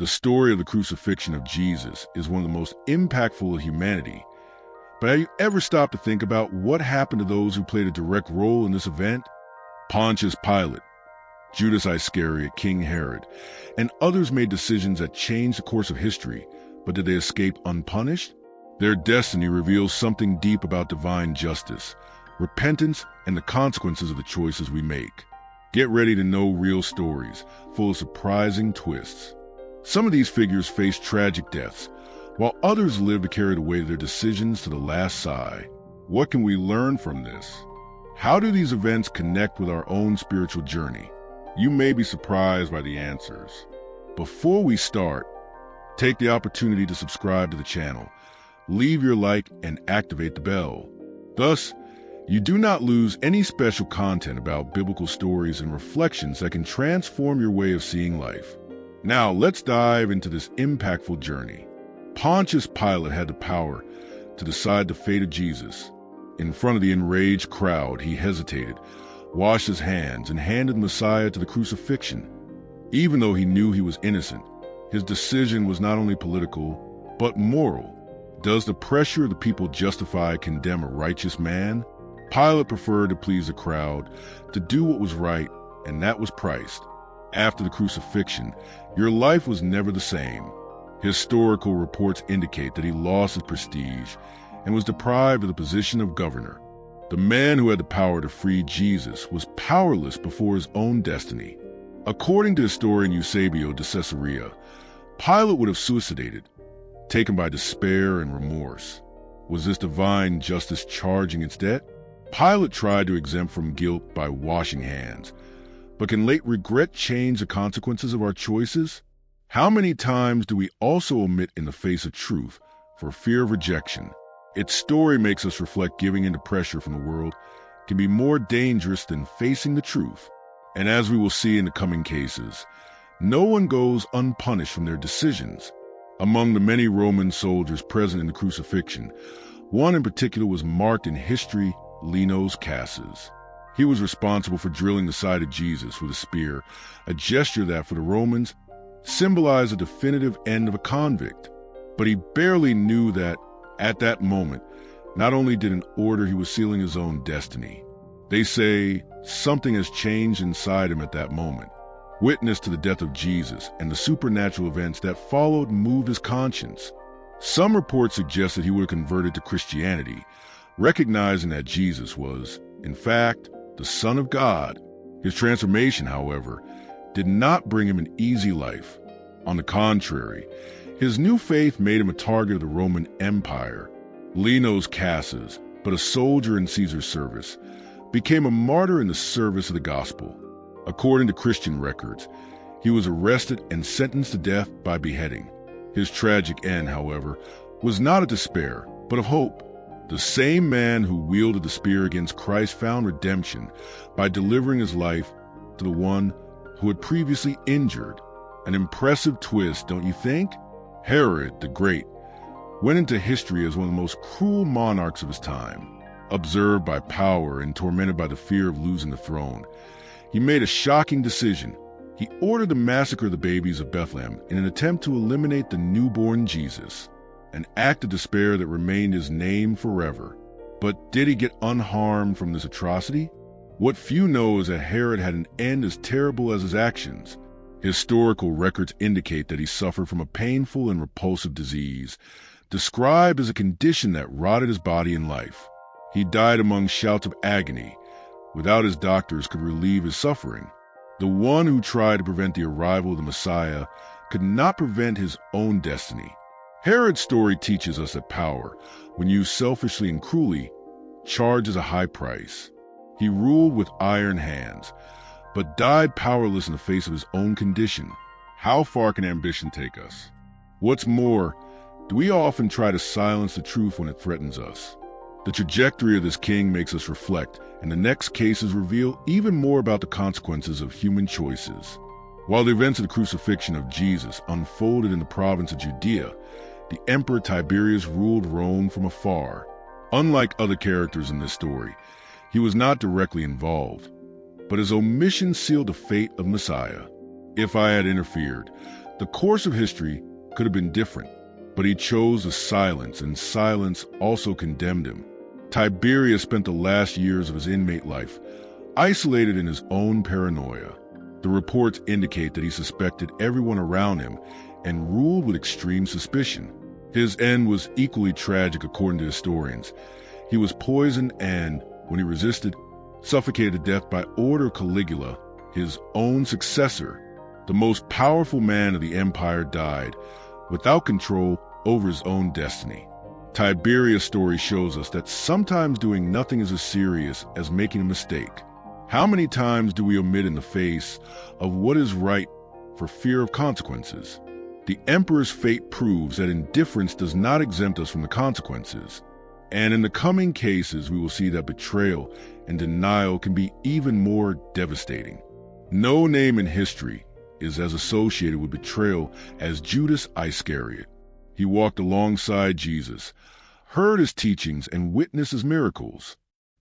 The story of the crucifixion of Jesus is one of the most impactful of humanity. But have you ever stopped to think about what happened to those who played a direct role in this event? Pontius Pilate, Judas Iscariot, King Herod, and others made decisions that changed the course of history, but did they escape unpunished? Their destiny reveals something deep about divine justice, repentance, and the consequences of the choices we make. Get ready to know real stories, full of surprising twists. Some of these figures faced tragic deaths, while others lived to carry the weight of their decisions to the last sigh. What can we learn from this? How do these events connect with our own spiritual journey? You may be surprised by the answers. Before we start, take the opportunity to subscribe to the channel, leave your like, and activate the bell. Thus, you do not lose any special content about biblical stories and reflections that can transform your way of seeing life. Now, let's dive into this impactful journey. Pontius Pilate had the power to decide the fate of Jesus. In front of the enraged crowd, he hesitated, washed his hands, and handed the Messiah to the crucifixion. Even though he knew he was innocent, his decision was not only political, but moral. Does the pressure of the people justify condemn a righteous man? Pilate preferred to please the crowd, to do what was right, and that was priced. After the crucifixion, your life was never the same. Historical reports indicate that he lost his prestige and was deprived of the position of governor. The man who had the power to free Jesus was powerless before his own destiny. According to historian Eusebio de Caesarea, Pilate would have suicidated, taken by despair and remorse. Was this divine justice charging its debt? Pilate tried to exempt from guilt by washing hands, but can late regret change the consequences of our choices? How many times do we also omit in the face of truth for fear of rejection? Its story makes us reflect giving into pressure from the world can be more dangerous than facing the truth. And as we will see in the coming cases, no one goes unpunished from their decisions. Among the many Roman soldiers present in the crucifixion, one in particular was marked in history, Lenos Cassus. He was responsible for drilling the side of Jesus with a spear, a gesture that, for the Romans, symbolized the definitive end of a convict. But he barely knew that, at that moment, not only did an order, he was sealing his own destiny. They say something has changed inside him at that moment. Witness to the death of Jesus and the supernatural events that followed moved his conscience. Some reports suggest that he would have converted to Christianity, recognizing that Jesus was, in fact, the Son of God. His transformation, however, did not bring him an easy life. On the contrary, his new faith made him a target of the Roman Empire. Lenos Cassus, but a soldier in Caesar's service, became a martyr in the service of the gospel. According to Christian records, he was arrested and sentenced to death by beheading. His tragic end, however, was not of despair, but of hope. The same man who wielded the spear against Christ found redemption by delivering his life to the one who had previously injured. An impressive twist, don't you think? Herod the Great went into history as one of the most cruel monarchs of his time. Observed by power and tormented by the fear of losing the throne, he made a shocking decision. He ordered the massacre of the babies of Bethlehem in an attempt to eliminate the newborn Jesus, an act of despair that remained his name forever. But did he get unharmed from this atrocity? What few know is that Herod had an end as terrible as his actions. Historical records indicate that he suffered from a painful and repulsive disease, described as a condition that rotted his body and life. He died among shouts of agony, without his doctors could relieve his suffering. The one who tried to prevent the arrival of the Messiah could not prevent his own destiny. Herod's story teaches us that power, when used selfishly and cruelly, charges a high price. He ruled with iron hands, but died powerless in the face of his own condition. How far can ambition take us? What's more, do we often try to silence the truth when it threatens us? The trajectory of this king makes us reflect, and the next cases reveal even more about the consequences of human choices. While the events of the crucifixion of Jesus unfolded in the province of Judea, the Emperor Tiberius ruled Rome from afar. Unlike other characters in this story, he was not directly involved, but his omission sealed the fate of Messiah. If I had interfered, The course of history could have been different, but he chose the silence, and silence also condemned him. Tiberius spent the last years of his inmate life isolated in his own paranoia. The reports indicate that he suspected everyone around him and ruled with extreme suspicion. His end was equally tragic according to historians. He was poisoned and, when he resisted, suffocated to death by order of Caligula, his own successor. The most powerful man of the empire died, without control over his own destiny. Tiberius' story shows us that sometimes doing nothing is as serious as making a mistake. How many times do we omit in the face of what is right for fear of consequences? The emperor's fate proves that indifference does not exempt us from the consequences. And in the coming cases, we will see that betrayal and denial can be even more devastating. No name in history is as associated with betrayal as Judas Iscariot. He walked alongside Jesus, heard his teachings, and witnessed his miracles.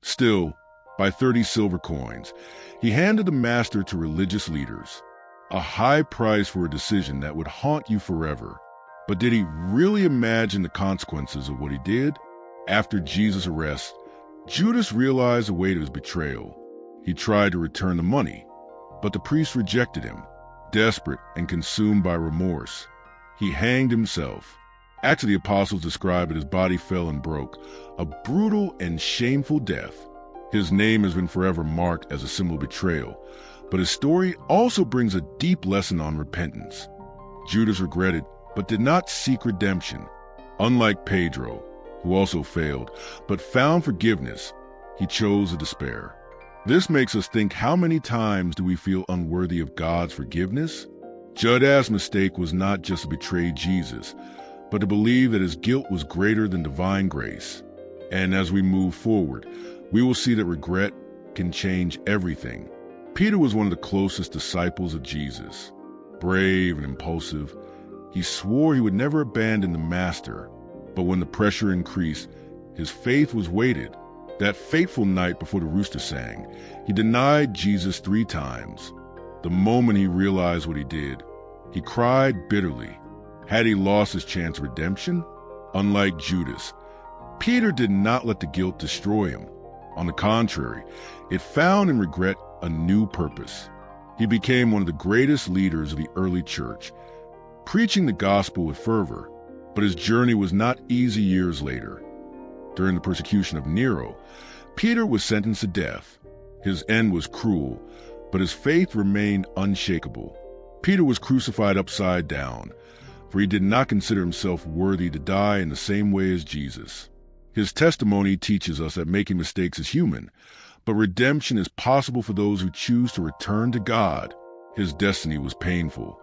Still, by 30 silver coins, he handed the master to religious leaders, a high price for a decision that would haunt you forever. But did he really imagine the consequences of what he did? After Jesus' arrest, Judas realized the weight of his betrayal. He tried to return the money, but the priests rejected him. Desperate and consumed by remorse, he hanged himself. Acts of the Apostles describe it as body fell and broke, a brutal and shameful death. His name has been forever marked as a symbol of betrayal, but his story also brings a deep lesson on repentance. Judas regretted, but did not seek redemption. Unlike Pedro, who also failed, but found forgiveness, he chose to despair. This makes us think, how many times do we feel unworthy of God's forgiveness? Judas' mistake was not just to betray Jesus, but to believe that his guilt was greater than divine grace. And as we move forward, we will see that regret can change everything. Peter was one of the closest disciples of Jesus. Brave and impulsive, he swore he would never abandon the master. But when the pressure increased, his faith was weighted. That fateful night before the rooster sang, he denied Jesus 3 times. The moment he realized what he did, he cried bitterly. Had he lost his chance of redemption? Unlike Judas, Peter did not let the guilt destroy him. On the contrary, it found in regret a new purpose. He became one of the greatest leaders of the early church, preaching the gospel with fervor. But his journey was not easy years later. During the persecution of Nero, Peter was sentenced to death. His end was cruel, but his faith remained unshakable. Peter was crucified upside down, for he did not consider himself worthy to die in the same way as Jesus. His testimony teaches us that making mistakes is human, but redemption is possible for those who choose to return to God. His destiny was painful,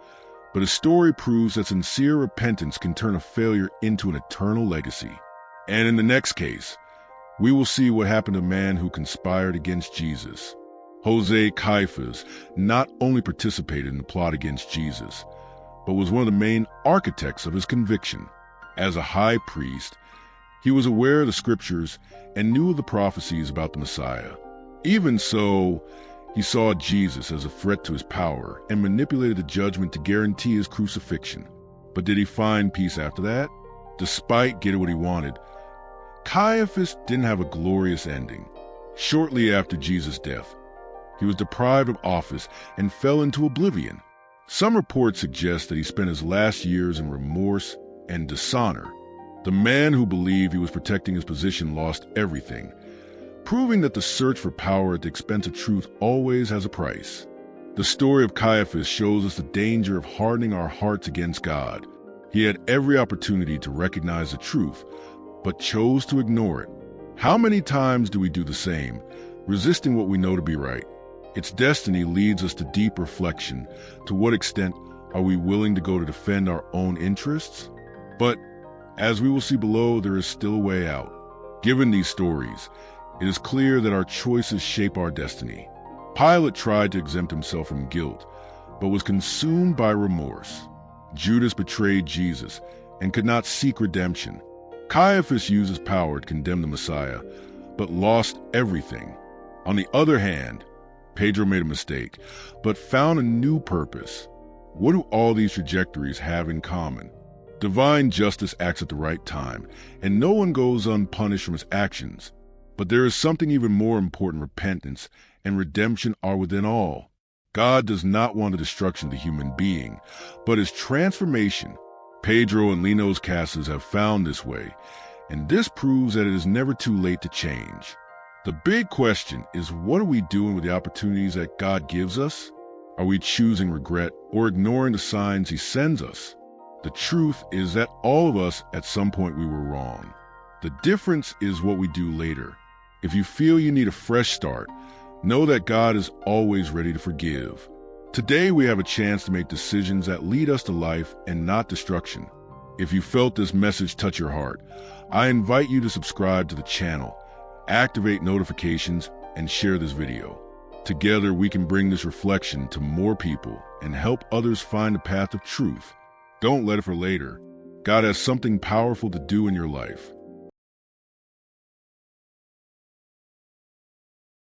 but his story proves that sincere repentance can turn a failure into an eternal legacy. And in the next case, we will see what happened to a man who conspired against Jesus. Jose Caiaphas not only participated in the plot against Jesus, but was one of the main architects of his conviction. As a high priest, he was aware of the scriptures and knew of the prophecies about the Messiah. Even so, he saw Jesus as a threat to his power and manipulated the judgment to guarantee his crucifixion. But did he find peace after that? Despite getting what he wanted, Caiaphas didn't have a glorious ending. Shortly after Jesus' death, he was deprived of office and fell into oblivion. Some reports suggest that he spent his last years in remorse and dishonor. The man who believed he was protecting his position lost everything, proving that the search for power at the expense of truth always has a price. The story of Caiaphas shows us the danger of hardening our hearts against God. He had every opportunity to recognize the truth, but chose to ignore it. How many times do we do the same, resisting what we know to be right? Its destiny leads us to deep reflection. To what extent are we willing to go to defend our own interests? But as we will see below, there is still a way out. Given these stories, it is clear that our choices shape our destiny. Pilate tried to exempt himself from guilt, but was consumed by remorse. Judas betrayed Jesus and could not seek redemption. Caiaphas used his power to condemn the Messiah, but lost everything. On the other hand, Pedro made a mistake, but found a new purpose. What do all these trajectories have in common? Divine justice acts at the right time, and no one goes unpunished from his actions. But there is something even more important. Repentance and redemption are within all. God does not want the destruction of the human being, but his transformation. Pedro and Lina's Casas have found this way, and this proves that it is never too late to change. The big question is, what are we doing with the opportunities that God gives us? Are we choosing regret or ignoring the signs he sends us? The truth is that all of us, at some point, we were wrong. The difference is what we do later. If you feel you need a fresh start, know that God is always ready to forgive. Today, we have a chance to make decisions that lead us to life and not destruction. If you felt this message touch your heart, I invite you to subscribe to the channel, activate notifications, and share this video. Together, we can bring this reflection to more people and help others find the path of truth. Don't let it for later. God has something powerful to do in your life.